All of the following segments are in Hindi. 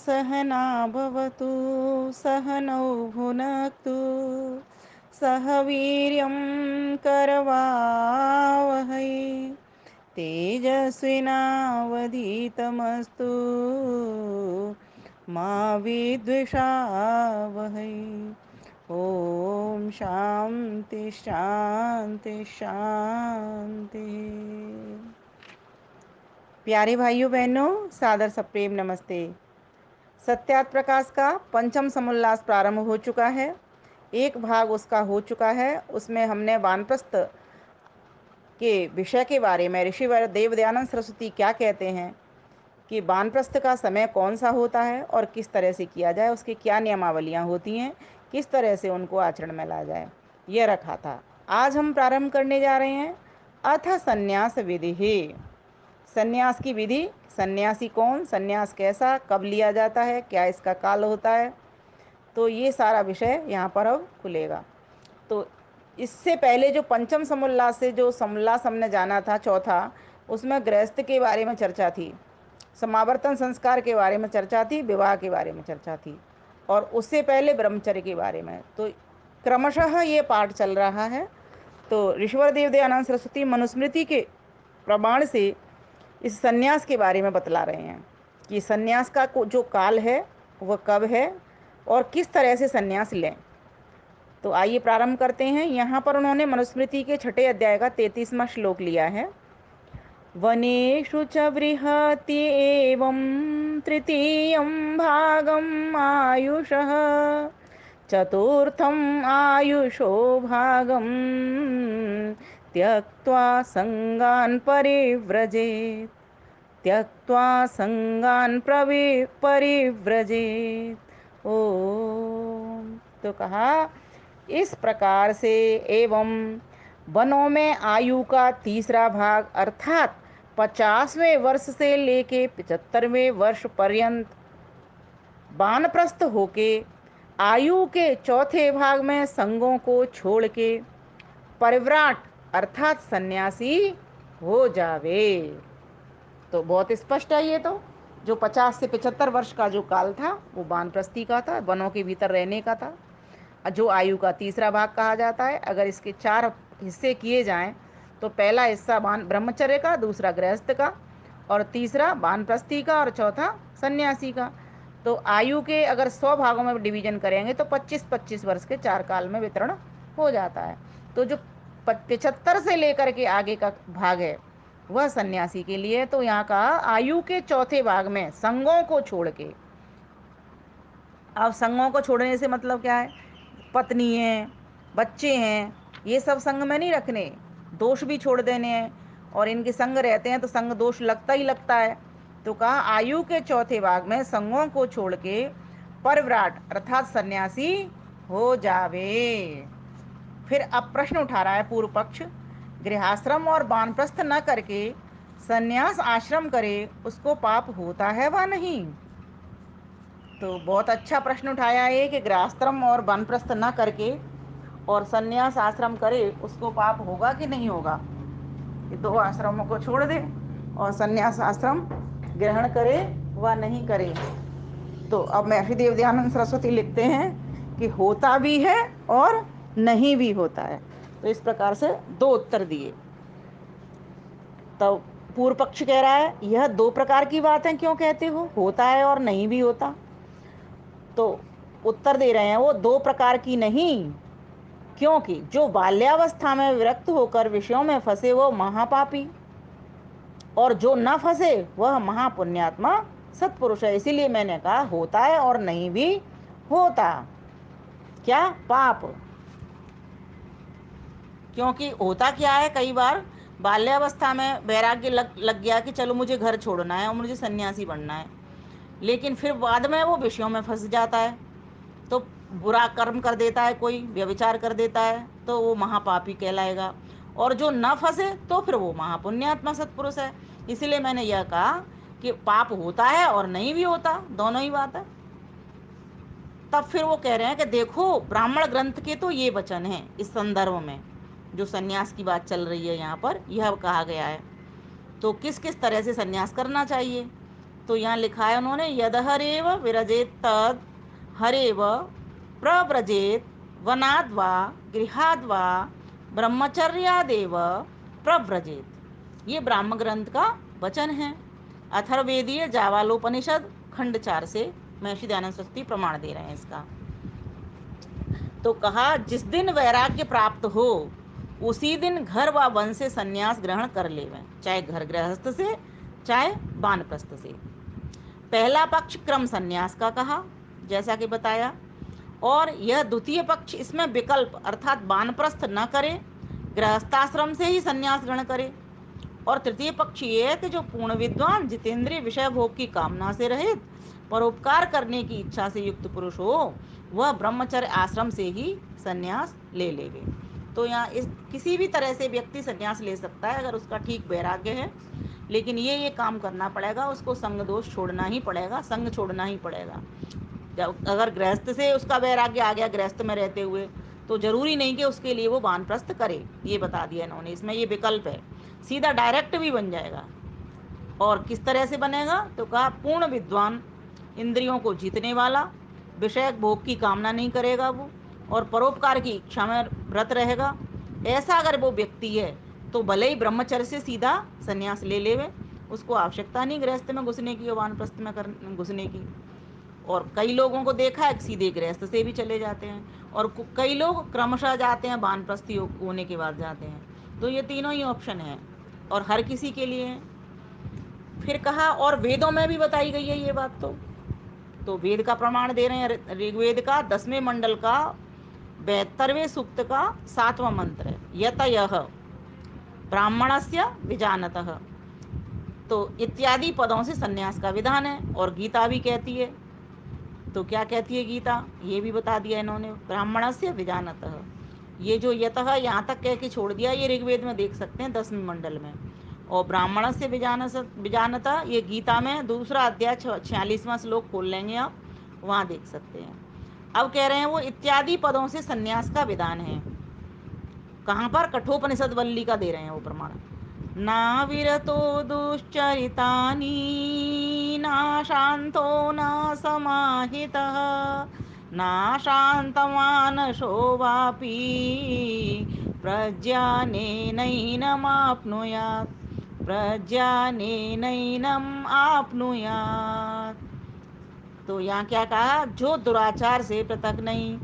सहना भवतु सहनौ भुनक्तु सह वीर्यं करवावहै तेजस्विनावधीतमस्तु मा विद्विषावहै। ओम शांति शांति शांति। प्यारे भाइयों बहनों, सादर सप्रेम नमस्ते। सत्यार्थ प्रकाश का पंचम समुल्लास प्रारंभ हो चुका है। एक भाग उसका हो चुका है। उसमें हमने वानप्रस्थ के विषय के बारे में ऋषिवर देव दयानंद सरस्वती क्या कहते हैं कि वानप्रस्थ का समय कौन सा होता है और किस तरह से किया जाए, उसकी क्या नियमावलियाँ होती हैं, किस तरह से उनको आचरण में ला जाए, यह रखा था। आज हम प्रारंभ करने जा रहे हैं अथ संन्यास विधि। संन्यास की विधि, सन्यासी कौन, संन्यास कैसा, कब लिया जाता है, क्या इसका काल होता है, तो ये सारा विषय यहाँ पर अब खुलेगा। तो इससे पहले जो पंचम समुल्लास से जो समुल्लास हमने जाना था चौथा, उसमें गृहस्थ के बारे में चर्चा थी, समावर्तन संस्कार के बारे में चर्चा थी, विवाह के बारे में चर्चा थी, और उससे पहले ब्रह्मचर्य के बारे में। तो क्रमशः ये पाठ चल रहा है। तो ऋषिवर देव दयानंद सरस्वती मनुस्मृति के प्रमाण से इस सन्यास के बारे में बतला रहे हैं कि सन्यास का जो काल है वह कब है और किस तरह से सन्यास लें। तो आइए प्रारंभ करते हैं। यहाँ पर उन्होंने मनुस्मृति के छठे अध्याय का 33वां श्लोक लिया है। वनेषु च बृहति एवं तृतीयं भागम् आयुषः चतुर्थम् आयुषो भागं त्यक्त्वा संगान् परिव्रजेत् त्यक्त्वा संगान् परिव्रजेत्। ओम। तो कहा इस प्रकार से एवं वनों में आयु का तीसरा भाग अर्थात 50वें वर्ष से लेके 75वें वर्ष पर्यंत वानप्रस्थ होके आयु के चौथे भाग में संगों को छोड़ के परिव्राट अर्थात सन्यासी हो जावे। तो बहुत स्पष्ट है ये। तो जो 50 से 75 वर्ष का जो काल था वो वानप्रस्थी का था, वनों के भीतर रहने का था। जो आयु का तीसरा भाग कहा जाता है। अगर इसके 4 हिस्से किए जाएं तो पहला हिस्सा वान ब्रह्मचर्य का, दूसरा गृहस्थ का, और तीसरा वानप्रस्थी का, और चौथा सन्यासी का। तो आयु के अगर 100 भागों में डिवीजन करेंगे तो 25-25 वर्ष के 4 काल में वितरण हो जाता है। तो जो 75 से लेकर के आगे का भाग है वह सन्यासी के लिए। तो यहाँ का आयु के चौथे भाग में संगों को छोड़ के, अब संगों को छोड़ने से मतलब क्या है, पत्नी है, बच्चे हैं, ये सब संग में नहीं रखने, दोष भी छोड़ देने हैं। और इनके संग रहते हैं तो संग दोष लगता ही लगता है। तो कहा आयु के चौथे भाग में संगों को छोड़ के परिव्राट अर्थात सन्यासी हो जावे। फिर अब प्रश्न उठा रहा है पूर्व पक्ष, गृहाश्रम और वानप्रस्थ न करके सन्यास आश्रम करे उसको पाप होता है व नहीं। तो बहुत अच्छा प्रश्न उठाया है कि गृहस्थ्रम और वानप्रस्थ न करके और सन्यास आश्रम करे उसको पाप होगा कि नहीं होगा। ये 2 आश्रमों को छोड़ दे और सन्यास आश्रम ग्रहण करे व नहीं करे। तो अब महर्षि देव दयानंद सरस्वती लिखते हैं कि होता भी है और नहीं भी होता है। तो इस प्रकार से 2 उत्तर दिए। तो पूर्व पक्ष कह रहा है यह 2 प्रकार की बात है, क्यों कहते हो, होता है और नहीं भी होता। तो उत्तर दे रहे हैं वो 2 प्रकार की नहीं, क्योंकि जो बाल्यावस्था में विरक्त होकर विषयों में फंसे वो महापापी, और जो न फंसे वह महापुण्यात्मा सत्पुरुष है। इसीलिए मैंने कहा होता है और नहीं भी होता, क्या, पाप। क्योंकि होता क्या है, कई बार बाल्यावस्था में वैराग्य लग गया कि चलो मुझे घर छोड़ना है और मुझे सन्यासी बनना है, लेकिन फिर बाद में वो विषयों में फंस जाता है, तो बुरा कर्म कर देता है, कोई व्यभिचार कर देता है, तो वो महापापी कहलाएगा। और जो न फंसे तो फिर वो महापुण्यात्मा सत्पुरुष है। इसीलिए मैंने यह कहा कि पाप होता है और नहीं भी होता, दोनों ही बात है। तब फिर वो कह रहे हैं कि देखो ब्राह्मण ग्रंथ के तो ये वचन हैं, इस संदर्भ में जो सन्यास की बात चल रही है यहाँ पर यह कहा गया है। तो किस किस तरह से सन्यास करना चाहिए। तो यहाँ लिखा है उन्होंने, यद हरेव विरजेत तद हरेव प्रव्रजेत वनाद्वा गृहाद्वा ब्रह्मचर्यादेव प्रव्रजेत। ये ब्राह्म ग्रंथ का वचन है। अथर्वेदीय जावालोपनिषद खंड 4 से महर्षि दयानंद सरस्वती प्रमाण दे रहे हैं इसका। तो कहा, जिस दिन वैराग्य प्राप्त हो उसी दिन घर व वन से संन्यास ग्रहण कर लेवें, चाहे घर गृहस्थ से चाहे वानप्रस्थ से। पहला पक्ष क्रम संन्यास का कहा, जैसा कि बताया, और यह द्वितीय पक्ष, इसमें विकल्प अर्थात वानप्रस्थ न करे, गृहस्थाश्रम से ही संन्यास ग्रहण करे। और तृतीय पक्ष ये है कि जो पूर्ण विद्वान जितेंद्रिय विषय भोग की कामना से रहित परोपकार करने की इच्छा से युक्त पुरुष हो, वह ब्रह्मचर्य आश्रम से ही संन्यास ले लेवे। तो यहाँ इस किसी भी तरह से व्यक्ति संन्यास ले सकता है अगर उसका ठीक वैराग्य है, लेकिन ये काम करना पड़ेगा, उसको संग दोष छोड़ना ही पड़ेगा, संग छोड़ना ही पड़ेगा। जब अगर गृहस्थ से उसका वैराग्य आ गया गृहस्थ में रहते हुए, तो जरूरी नहीं कि उसके लिए वो वानप्रस्थ करे, ये बता दिया इन्होंने। इसमें ये विकल्प है, सीधा डायरेक्ट भी बन जाएगा। और किस तरह से बनेगा, तो कहा पूर्ण विद्वान, इंद्रियों को जीतने वाला, विषय भोग की कामना नहीं करेगा वो, और परोपकार की इच्छा में व्रत रहेगा। ऐसा अगर वो व्यक्ति है तो भले ही ब्रह्मचर्य से सीधा संन्यास ले लेवे, उसको आवश्यकता नहीं गृहस्थ में घुसने की और वानप्रस्थ में घुसने की। और कई लोगों को देखा है सीधे गृहस्थ से भी चले जाते हैं, और कई लोग क्रमशः जाते हैं, वानप्रस्थी होने के बाद जाते हैं। तो ये तीनों ही ऑप्शन हैं और हर किसी के लिए है। फिर कहा, और वेदों में भी बताई गई है ये बात। तो वेद का प्रमाण दे रहे हैं, ऋग्वेद का 10वें मंडल का 72वें सूक्त का 7वां मंत्र है, यतयः ब्राह्मणस्य विजानतः। तो इत्यादि पदों से संन्यास का विधान है। और गीता भी कहती है, तो क्या कहती है गीता, ये भी बता दिया इन्होंने, ब्राह्मणस्य विजानतः। ये जो यतः यहाँ तक कह के छोड़ दिया, ये ऋग्वेद में देख सकते हैं 10वें मंडल में। और ब्राह्मण से विजानता ये गीता में दूसरा अध्याय 46वां श्लोक खोल लेंगे आप, वहाँ देख सकते हैं। अब कह रहे हैं वो इत्यादि पदों से संन्यास का विधान है। कहाँ पर, कठोपनिषद वल्ली का दे रहे हैं वो प्रमाण। ना विरतो दुश्चरितानि ना शांतो ना समाहितः ना शान्तमानसो वापि प्रज्ञानेनैनमाप्नुयात् प्रज्ञानेनैनम् आप्नुयात्। तो यहाँ क्या कहा, जो दुराचार से पृथक नहीं,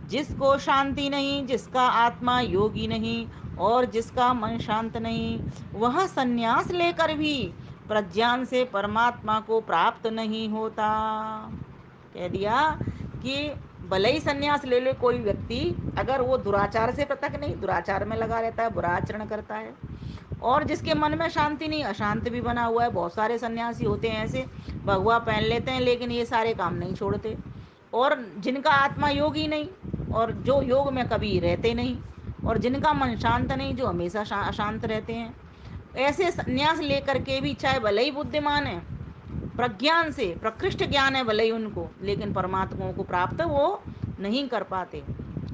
जिसको शांति नहीं, जिसका आत्मा योगी नहीं और जिसका मन शांत नहीं, वह संन्यास लेकर भी प्रज्ञान से परमात्मा को प्राप्त नहीं होता। कह दिया कि भले ही संन्यास ले ले कोई व्यक्ति, अगर वो दुराचार से पृथक नहीं, दुराचार में लगा रहता है, बुरा आचरण करता है, और जिसके मन में शांति नहीं, अशांत भी बना हुआ है। बहुत सारे सन्यासी होते हैं ऐसे, भगवा पहन लेते हैं लेकिन ये सारे काम नहीं छोड़ते। और जिनका आत्मा योगी नहीं, और जो योग में कभी रहते नहीं, और जिनका मन शांत नहीं, जो हमेशा अशांत रहते हैं, ऐसे संन्यास लेकर के भी चाहे भले ही बुद्धिमान है, प्रज्ञान से प्रकृष्ट ज्ञान है भले ही उनको, लेकिन परमात्मा को प्राप्त वो नहीं कर पाते।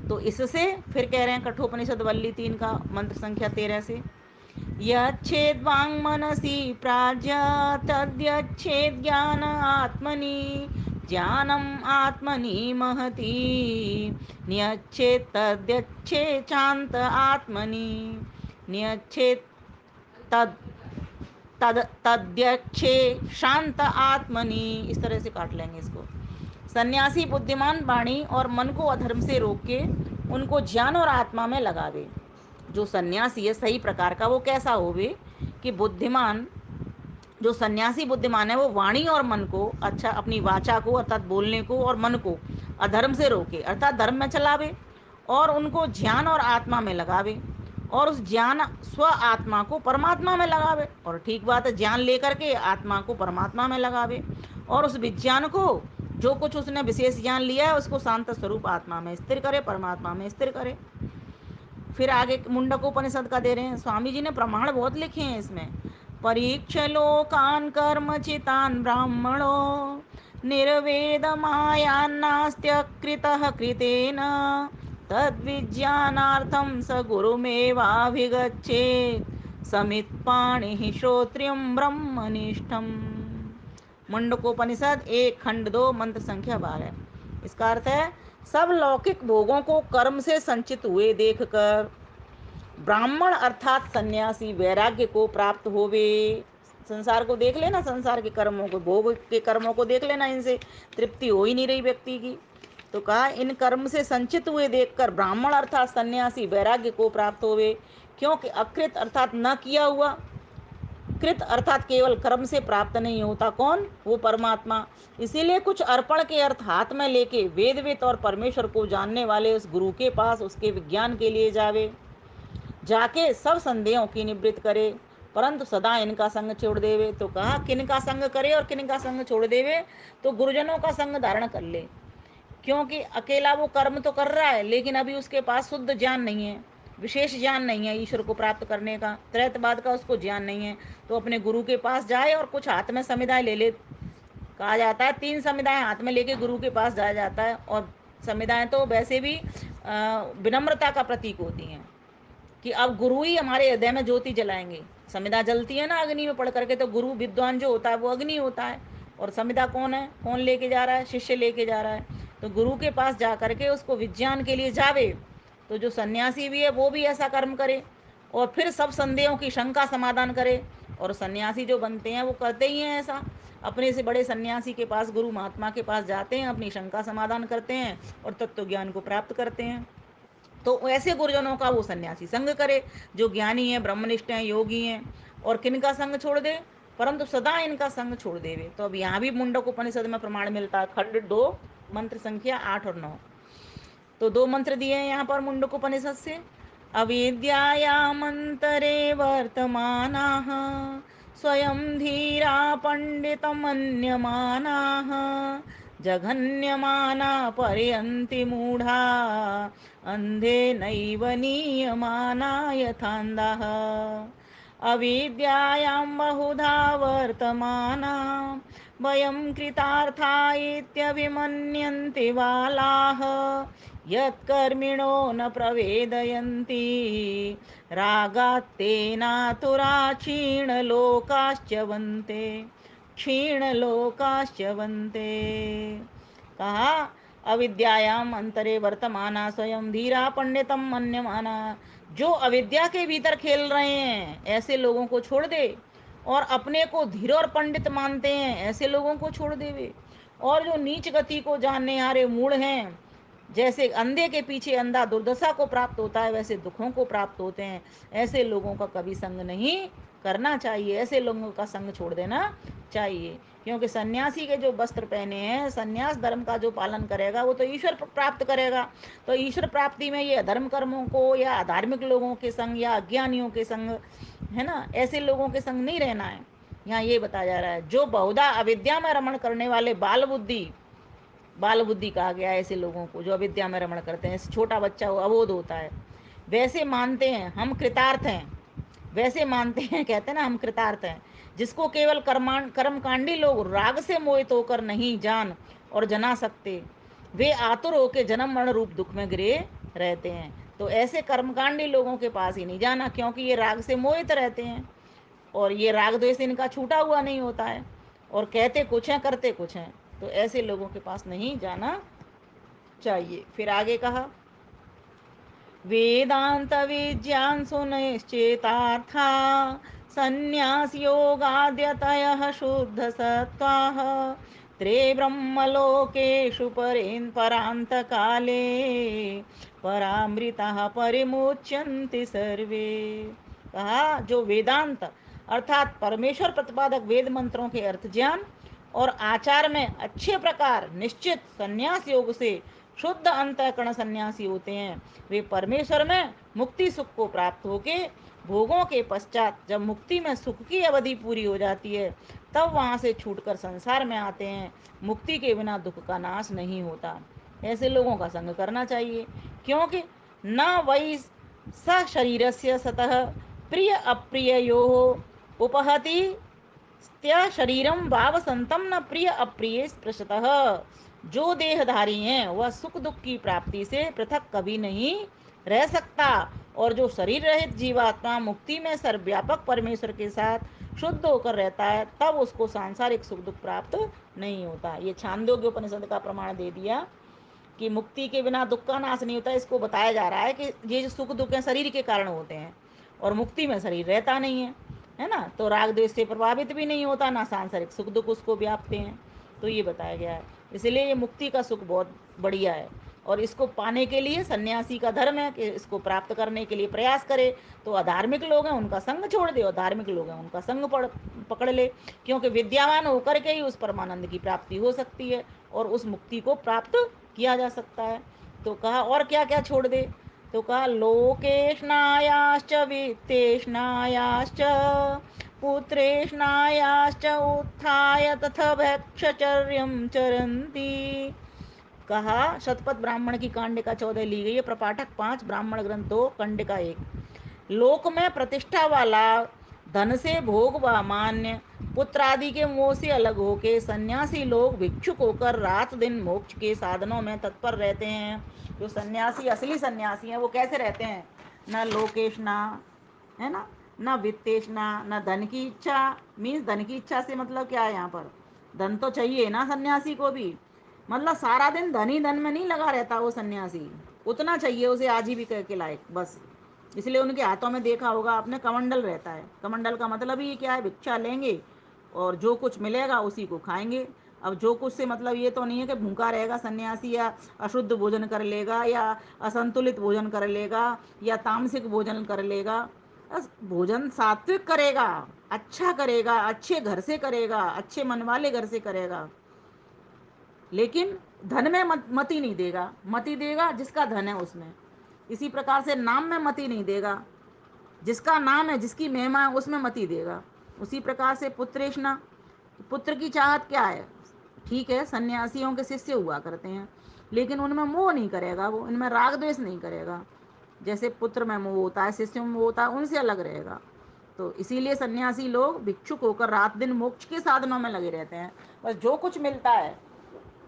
तो इससे फिर कह रहे हैं कठोपनिषद वल्ली 3 का मंत्र संख्या 13 से, यच्छेद्वांग मनसि प्राज्ञ तद्यच्छेद ज्ञान आत्मनि ज्ञानम आत्मनि महति न्यच्छेद तद्यच्छेद शांत आत्मनि न्यच्छेद तद तद तद्यच्छे शांत आत्मनि। इस तरह से काट लेंगे इसको। सन्यासी बुद्धिमान वाणी और मन को अधर्म से रोक के उनको ज्ञान और आत्मा में लगावे। जो सन्यासी है सही प्रकार का, वो कैसा होवे कि बुद्धिमान, जो सन्यासी बुद्धिमान है वो वाणी और मन को, अच्छा अपनी वाचा को अर्थात बोलने को और मन को अधर्म से रोके अर्थात धर्म में चलावे, और उनको ज्ञान और आत्मा में लगावे, और उस ज्ञान स्व आत्मा को परमात्मा में लगावे। और ठीक बात है, ज्ञान लेकर के आत्मा को परमात्मा में लगावे, और उस विज्ञान को, जो कुछ उसने विशेष ज्ञान लिया है, उसको शांत स्वरूप आत्मा में स्थिर करे, परमात्मा में स्थिर करे। फिर आगे मुंडकोपनिषद का दे रहे हैं, स्वामी जी ने प्रमाण बहुत लिखे हैं इसमें। परीक्ष लोकान कर्म चितान ब्राह्मणो निर्वेद मायान्नास्त्य कृतः कृतेन तद्विज्ञानार्थं स गुरुमेवाभिगच्छेत् समित्पाणिः श्रोत्रियं ब्रह्मनिष्ठम्। मुंडकोपनिषद 1 खंड 2 मंत्र संख्या 12। इसका अर्थ है, सब लौकिक भोगों को कर्म से संचित हुए देखकर ब्राह्मण अर्थात सन्यासी वैराग्य को प्राप्त होवे। संसार को देख लेना, संसार के कर्मों को, भोग के कर्मों को देख लेना, इनसे तृप्ति हो ही नहीं रही व्यक्ति की। तो कहा, इन कर्म से संचित हुए देखकर ब्राह्मण अर्थात सन्यासी वैराग्य को प्राप्त होवे, क्योंकि अकृत अर्थात न किया हुआ, कृत अर्थात केवल कर्म से प्राप्त नहीं होता। कौन? वो परमात्मा। इसीलिए कुछ अर्पण के अर्थ हाथ में लेके वेदवित और परमेश्वर को जानने वाले उस गुरु के पास उसके विज्ञान के लिए जावे, जाके सब संदेहों की निवृत्त करे, परंतु सदा इनका संग छोड़ देवे। तो कहा, किन का संग करे और किन का संग छोड़ देवे? तो गुरुजनों का संग धारण कर ले, क्योंकि अकेला वो कर्म तो कर रहा है, लेकिन अभी उसके पास शुद्ध ज्ञान नहीं है, विशेष ज्ञान नहीं है ईश्वर को प्राप्त करने का, त्रैतवाद का उसको ज्ञान नहीं है। तो अपने गुरु के पास जाए और कुछ हाथ में समुदाय ले ले। कहा जाता है 3 समुदाय हाथ में लेके गुरु के पास जाया जाता है। और समुदाय तो वैसे भी विनम्रता का प्रतीक होती हैं, कि अब गुरु ही हमारे हृदय में ज्योति जलाएंगे। समिधा जलती है ना अग्नि में पढ़ करके, तो गुरु विद्वान जो होता है वो अग्नि होता है। और समिधा कौन है? कौन लेके जा रहा है? शिष्य लेके जा रहा है। तो गुरु के पास जा करके उसको विज्ञान के लिए जावे। तो जो सन्यासी भी है वो भी ऐसा कर्म करे और फिर सब संदेहों की शंका समाधान करे। और सन्यासी जो बनते हैं वो करते ही हैं ऐसा, अपने से बड़े सन्यासी के पास, गुरु महात्मा के पास जाते हैं, अपनी शंका समाधान करते हैं और तत्व ज्ञान को प्राप्त करते हैं। तो ऐसे गुरुजनों का वो सन्यासी संग करे, जो ज्ञानी है, ब्रह्मनिष्ठ हैं, योगी हैं। और किनका संग छोड़ दे? परंतु सदा इनका संग छोड़ देवे। तो अब यहाँ भी मुंडक उपनिषद में प्रमाण मिलता है, खंड 2 मंत्र संख्या 8 और 9। तो 2 मंत्र दिए हैं यहाँ पर मुंडक उपनिषद से। अविद्यायामन्तरे वर्तमानाः स्वयं धीरा पंडितमन्यमानाः जघन्यमाना पर्यन्ति मूढ़ा अंधे नैव नीयमाना यथान्धः। अविद्यायां बहुधा वर्तमाना वयं कृतार्था इत्यभिमन्यन्ते बालाः यत्कर्मिणो न प्रवेदयन्ति रागात्तेनातुरा क्षीणलोकाश्च वन्ते, क्षीणलोकाश्च वन्ते। कहा, अविद्यायाम अंतरे वर्तमाना स्वयं धीरा पंडितम मन्यमाना। जो अविद्या के भीतर खेल रहे हैं ऐसे लोगों को छोड़ दे, और अपने को धीर और पंडित मानते हैं ऐसे लोगों को छोड़ देवे। और जो नीच गति को जानने हारे मूढ़ हैं, जैसे अंधे के पीछे अंधा दुर्दशा को प्राप्त होता है वैसे दुखों को प्राप्त होते हैं, ऐसे लोगों का कभी संग नहीं करना चाहिए, ऐसे लोगों का संग छोड़ देना चाहिए। क्योंकि सन्यासी के जो वस्त्र पहने हैं, सन्यास धर्म का जो पालन करेगा वो तो ईश्वर प्राप्त करेगा। तो ईश्वर प्राप्ति में ये अधर्म कर्मों को या अधार्मिक लोगों के संग या अज्ञानियों के संग, है ना, ऐसे लोगों के संग नहीं रहना है। यहाँ ये बताया जा रहा है, जो बहुधा अविद्या में रमण करने वाले बाल बुद्धि कहा गया है ऐसे लोगों को, जो अविद्या में रमण करते हैं। छोटा बच्चा अबोध होता है, वैसे मानते हैं हम कृतार्थ हैं, वैसे मानते हैं, कहते हैं ना हम कृतार्थ हैं। जिसको केवल कर्मकांडी लोग राग से मोहित होकर नहीं जान और जना सकते, वे आतुर होकर जन्म मरण रूप दुख में गिरे रहते हैं। तो ऐसे कर्मकांडी लोगों के पास ही नहीं जाना, क्योंकि ये राग से मोहित रहते हैं और ये राग द्वेष इनका छूटा हुआ नहीं होता है, और कहते कुछ हैं करते कुछ हैं। तो ऐसे लोगों के पास नहीं जाना चाहिए। फिर आगे कहा, वेदांत विज्ञानसु निश्चेतार्था संन्यास योगाद्यतयः शुद्ध सत्वाः त्रे ब्रह्मलोकेषु परांत काले परामृताः परिमुच्यन्ति सर्वे। कहा, जो वेदांत अर्थात परमेश्वर प्रतिपादक वेद मंत्रों के अर्थ ज्ञान और आचार में अच्छे प्रकार निश्चित संन्यास योग से शुद्ध अंतःकरण सन्यासी होते हैं, वे परमेश्वर में मुक्ति सुख को प्राप्त होके भोगों के पश्चात जब मुक्ति में सुख की अवधि पूरी हो जाती है तब वहाँ से छूटकर संसार में आते हैं। मुक्ति के बिना दुख का नाश नहीं होता। ऐसे लोगों का संग करना चाहिए, क्योंकि न वही स शरीरस्य सतः प्रिय अप्रियो उपहति त्या शरीरम भाव संतम न प्रिय अप्रिय स्पृशतः। जो देहधारी हैं वह सुख दुख की प्राप्ति से पृथक कभी नहीं रह सकता, और जो शरीर रहित जीवात्मा मुक्ति में सर्वव्यापक परमेश्वर के साथ शुद्ध होकर रहता है तब उसको सांसारिक सुख दुख प्राप्त नहीं होता। ये छांदोग्य उपनिषद का प्रमाण दे दिया कि मुक्ति के बिना दुख का नाश नहीं होता। इसको बताया जा रहा है कि ये जो सुख दुख है शरीर के कारण होते हैं और मुक्ति में शरीर रहता नहीं है ना, तो राग द्वेष से प्रभावित भी नहीं होता, ना सांसारिक सुख दुख उसको व्यापते हैं। तो ये बताया गया है। इसलिए ये मुक्ति का सुख बहुत बढ़िया है और इसको पाने के लिए सन्यासी का धर्म है कि इसको प्राप्त करने के लिए प्रयास करे। तो अधार्मिक लोग हैं उनका संग छोड़ दे और धार्मिक लोग हैं उनका संग पकड़ ले, क्योंकि विद्यावान होकर के ही उस परमानंद की प्राप्ति हो सकती है और उस मुक्ति को प्राप्त किया जा सकता है। तो कहा और क्या क्या छोड़ दे, तो कहा लोकेशनायाश्च वित्तेशनायाश्च पुत्रेशनायाश्च उत्थाय तथा भक्षचर्यं चरन्ति। कहा शतपथ ब्राह्मण की कांडिका 14 ली गई है, प्रपाठक 5, ब्राह्मण ग्रंथ 2, कंडिका 1। लोक में प्रतिष्ठा वाला, धन से भोग व मान्य, पुत्र आदि के मोह से अलग होके सन्यासी लोग भिक्षुक होकर रात दिन मोक्ष के साधनों में तत्पर रहते हैं। जो सन्यासी असली सन्यासी हैं वो कैसे रहते हैं, न लोकेश ना, है ना, न वित्तेशना, न धन की इच्छा। मीन्स धन की इच्छा से मतलब क्या है, यहाँ पर धन तो चाहिए ना सन्यासी को भी, मतलब सारा दिन धन ही धन में नहीं लगा रहता वो सन्यासी, उतना चाहिए उसे आजीविका के लायक बस। इसलिए उनके हाथों में देखा होगा आपने कमंडल रहता है। कमंडल का मतलब ही क्या है, भिक्षा लेंगे और जो कुछ मिलेगा उसी को खाएंगे। अब जो कुछ से मतलब ये तो नहीं है कि भूखा रहेगा सन्यासी या अशुद्ध भोजन कर लेगा या असंतुलित भोजन कर लेगा या तामसिक भोजन कर लेगा। बस भोजन सात्विक करेगा, अच्छा करेगा, अच्छे घर से करेगा, अच्छे मन वाले घर से करेगा, लेकिन धन में मति नहीं देगा। मति देगा जिसका धन है उसमें। इसी प्रकार से नाम में मति नहीं देगा, जिसका नाम है जिसकी महिमा है उसमें मति देगा। उसी प्रकार से पुत्रेशना, पुत्र की चाहत क्या है, ठीक है सन्यासियों के शिष्य हुआ करते हैं लेकिन उनमें मोह नहीं करेगा, वो इनमें राग द्वेष नहीं करेगा। जैसे पुत्र में मोह होता है, शिष्य में मोह होता है, उनसे अलग रहेगा। तो इसीलिए सन्यासी लोग भिक्षुक होकर रात दिन मोक्ष के साधनों में लगे रहते हैं। बस जो कुछ मिलता है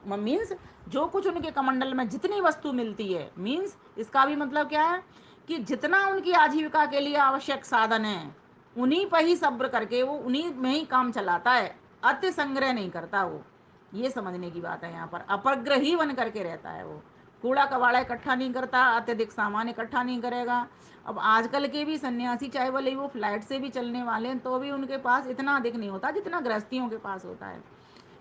मीन्स जो कुछ उनके कमंडल में जितनी वस्तु मिलती है, मीन्स इसका भी मतलब क्या है कि जितना उनकी आजीविका के लिए आवश्यक साधन है उन्हीं पर ही सब्र करके वो उन्हीं में ही काम चलाता है, अति संग्रह नहीं करता वो। ये समझने की बात है, यहाँ पर अपरग्रही बन करके रहता है वो। कूड़ा कबाड़ा इकट्ठा नहीं करता, अत्यधिक सामान इकट्ठा नहीं करेगा। अब आजकल के भी सन्यासी चाहे भले वो फ्लाइट से भी चलने वाले हैं तो भी उनके पास इतना अधिक नहीं होता जितना गृहस्थियों के पास होता है,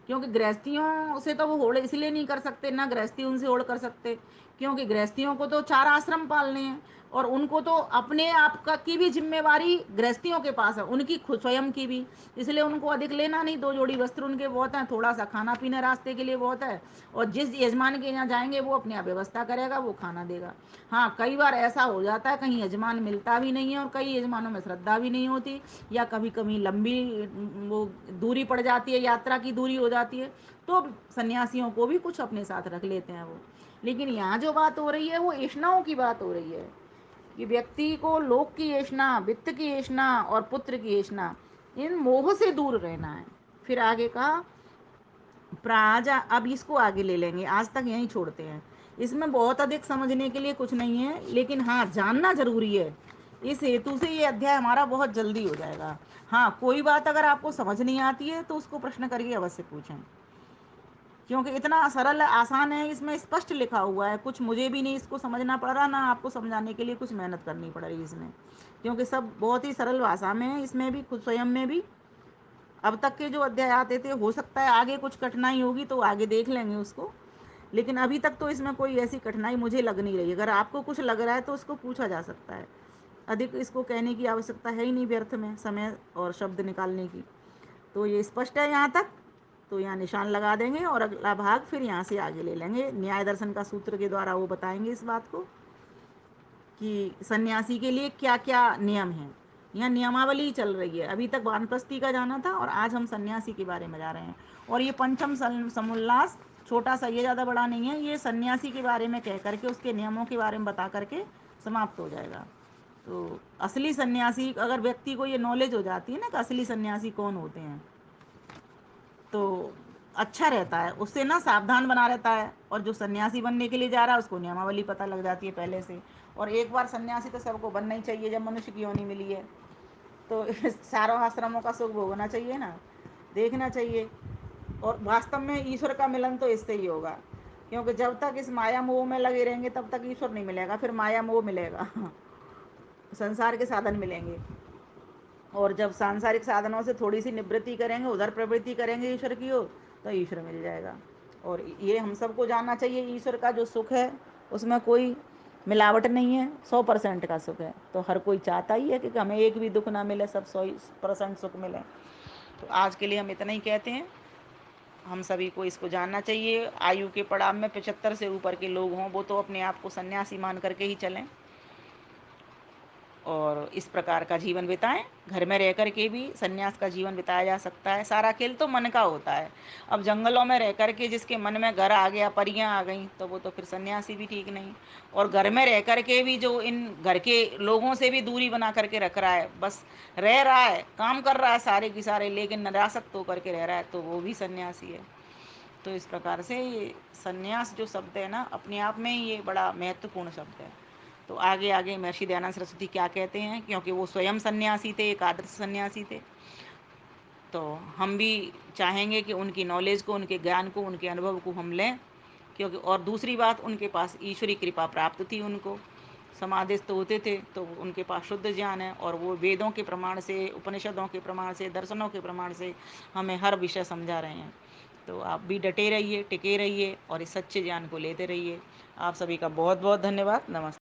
क्योंकि गृहस्थियों से तो वो होड़ इसलिए नहीं कर सकते, ना गृहस्थी उनसे होड़ कर सकते, क्योंकि गृहस्थियों को तो 4 आश्रम पालने हैं और उनको तो अपने आप का की भी जिम्मेवारी गृहस्थियों के पास है, उनकी खुद स्वयं की भी। इसलिए उनको अधिक लेना नहीं, 2 जोड़ी वस्त्र उनके बहुत हैं, थोड़ा सा खाना पीना रास्ते के लिए बहुत है और जिस यजमान के यहाँ जाएंगे वो अपने यहाँ व्यवस्था करेगा, वो खाना देगा। हाँ कई बार ऐसा हो जाता है कहीं यजमान मिलता भी नहीं है और कई यजमानों में श्रद्धा भी नहीं होती, या कभी कभी लंबी वो दूरी पड़ जाती है, यात्रा की दूरी हो जाती है, तो सन्यासियों को भी कुछ अपने साथ रख लेते हैं वो। लेकिन यहाँ जो बात हो रही है वो ऐष्णाओं की बात हो रही है कि व्यक्ति को लोक की ऐष्णा, वित्त की ऐष्णा और पुत्र की ऐष्णा, इन मोह से दूर रहना है। फिर आगे कहा प्राजा, अब इसको आगे ले लेंगे, आज तक यहीं छोड़ते हैं। इसमें बहुत अधिक समझने के लिए कुछ नहीं है, लेकिन हाँ जानना जरूरी है। इस हेतु से ये अध्याय हमारा बहुत जल्दी हो जाएगा। हाँ कोई बात अगर आपको समझ नहीं आती है तो उसको प्रश्न करके अवश्य पूछें, क्योंकि इतना सरल आसान है, इसमें स्पष्ट लिखा हुआ है। कुछ मुझे भी नहीं इसको समझना पड़ रहा, ना आपको समझाने के लिए कुछ मेहनत करनी पड़ रही इसमें, क्योंकि सब बहुत ही सरल भाषा में है। इसमें भी खुद स्वयं में भी अब तक के जो अध्याय आते थे, हो सकता है आगे कुछ कठिनाई होगी तो आगे देख लेंगे उसको, लेकिन अभी तक तो इसमें कोई ऐसी कठिनाई मुझे लग नहीं रही। अगर आपको कुछ लग रहा है तो उसको पूछा जा सकता है, अधिक इसको कहने की आवश्यकता है ही नहीं व्यर्थ में समय और शब्द निकालने की। तो ये स्पष्ट है यहाँ तक, तो यहाँ निशान लगा देंगे और अगला भाग फिर यहाँ से आगे ले लेंगे। न्याय दर्शन का सूत्र के द्वारा वो बताएंगे इस बात को कि सन्यासी के लिए क्या क्या नियम हैं। यहाँ नियमावली चल रही है, अभी तक वानप्रस्थी का जाना था और आज हम सन्यासी के बारे में जा रहे हैं। और ये पंचम समुल्लास छोटा सा, ये ज़्यादा बड़ा नहीं है, ये सन्यासी के बारे में कह करके उसके नियमों के बारे में बता करके समाप्त हो जाएगा। तो असली सन्यासी, अगर व्यक्ति को ये नॉलेज हो जाती है ना कि असली सन्यासी कौन होते हैं, तो अच्छा रहता है, उससे ना सावधान बना रहता है। और जो सन्यासी बनने के लिए जा रहा है उसको नियमावली पता लग जाती है पहले से। और एक बार सन्यासी तो सबको बनना ही चाहिए जब मनुष्य की योनि मिली है। तो चारों आश्रमों का सुख भोगना चाहिए ना, देखना चाहिए। और वास्तव में ईश्वर का मिलन तो इससे ही होगा, क्योंकि जब तक इस माया मोह में लगे रहेंगे तब तक ईश्वर नहीं मिलेगा, फिर माया मोह मिलेगा संसार के साधन मिलेंगे। और जब सांसारिक साधनों से थोड़ी सी निवृत्ति करेंगे, उधर प्रवृत्ति करेंगे ईश्वर की ओर, तो ईश्वर मिल जाएगा। और ये हम सबको जानना चाहिए, ईश्वर का जो सुख है उसमें कोई मिलावट नहीं है, 100% का सुख है। तो हर कोई चाहता ही है कि हमें एक भी दुख ना मिले, सब 100% सुख मिले। तो आज के लिए हम इतना ही कहते हैं। हम सभी को इसको जानना चाहिए। आयु के पड़ाव में 75 से ऊपर के लोग हों, वो तो अपने आप को सन्यासी मान करके ही चलें और इस प्रकार का जीवन बिताएं। घर में रह कर के भी सन्यास का जीवन बिताया जा सकता है। सारा खेल तो मन का होता है। अब जंगलों में रह कर के जिसके मन में घर आ गया, परियां आ गई, तो वो तो फिर सन्यासी भी ठीक नहीं। और घर में रह कर के भी जो इन घर के लोगों से भी दूरी बना करके रख रहा है, बस रह रहा है, काम कर रहा है सारे की सारे, लेकिन निरासक्त होकर के रह रहा है, तो वो भी सन्यासी है। तो इस प्रकार से सन्यास जो शब्द है ना, अपने आप में ये बड़ा महत्वपूर्ण शब्द है। तो आगे आगे महर्षि दयानंद सरस्वती क्या कहते हैं, क्योंकि वो स्वयं सन्यासी थे, एक आदर्श सन्यासी थे। तो हम भी चाहेंगे कि उनकी नॉलेज को, उनके ज्ञान को, उनके अनुभव को हम लें। क्योंकि और दूसरी बात, उनके पास ईश्वरी कृपा प्राप्त थी। उनको समाधिस्थ होते थे तो उनके पास शुद्ध ज्ञान है, और वो वेदों के प्रमाण से, उपनिषदों के प्रमाण से, दर्शनों के प्रमाण से हमें हर विषय समझा रहे हैं। तो आप भी डटे रहिए, टिके रहिए और इस सच्चे ज्ञान को लेते रहिए। आप सभी का बहुत बहुत धन्यवाद। नमस्ते।